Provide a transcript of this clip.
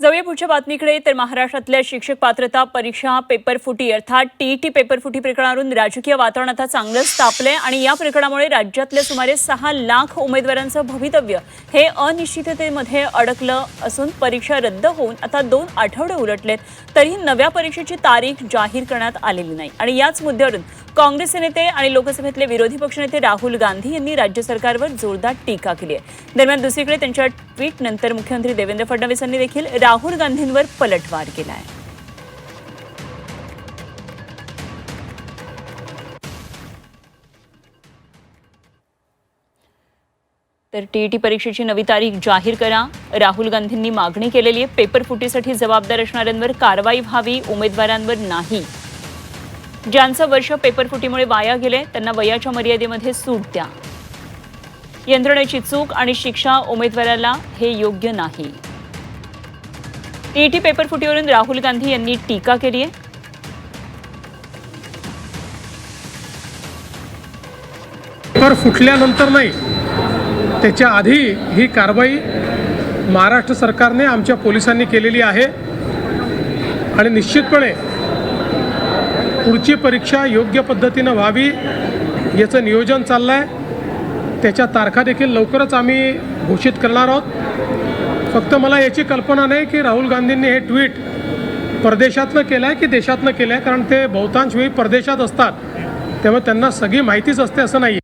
जाऊया पुढच्या बातमीकडे तर महाराष्ट्रातल्या शिक्षक पात्रता परीक्षा पेपरफुटी अर्थात टीईटी पेपरफुटी प्रकरणावरून राजकीय वातावरण आता चांगलंच तापलंय आणि या प्रकरणामुळे राज्यातल्या सुमारे 6 लाख उमेदवारांचं भवितव्य हे अनिश्चिततेमध्ये अडकलं असून परीक्षा रद्द होऊन आता 2 आठवडे उलटलेत तरीही नव्या परीक्षेची तारीख जाहीर करण्यात आलेली नाही आणि याच मुद्द्यावरून काँग्रेसचे नेते आणि लोकसभेतले विरोधी पक्षनेते राहुल गांधी यांनी राज्य सरकारवर जोरदार टीका केली आहे। दरम्यान दुसरीकडे त्यांच्या ट्विटनंतर मुख्यमंत्री देवेंद्र फडणवीस यांनी देखील राहुल गांधींवर पलटवार केला आहे। तर टीईटी परीक्षेची नवी तारीख जाहीर करा, राहुल गांधींनी मागणी केलेली आहे। पेपर फुटीसाठी जबाबदार असणाऱ्यांवर कारवाई व्हावी, उमेदवारांवर नाही। ज्यांचं वर्ष पेपर फुटीमुळे वाया गेले त्यांना वयाच्या मर्यादेमध्ये सूट द्या। यंत्रणेची चूक आणि शिक्षा उमेदवाराला हे योग्य नाही। टीईटी पेपर फुटीवरून राहुल गांधी यांनी टीका केली आहे। पेपर फुटल्यानंतर नाही, त्याच्या आधी ही कारवाई महाराष्ट्र सरकारने आमच्या पोलिसांनी केलेली आहे आणि निश्चितपणे पुढची परीक्षा योग्य पद्धतीनं व्हावी याचं नियोजन चाललं आहे। त्याच्या तारखा देखील लवकरच आम्ही घोषित करणार आहोत। फक्त मला याची कल्पना नाही की राहुल गांधींनी हे ट्विट परदेशातनं केलं आहे की देशातनं केलं आहे, कारण ते बहुतांश वेळी परदेशात असतात, त्यामुळे त्यांना सगळी माहितीच असते असं नाही आहे।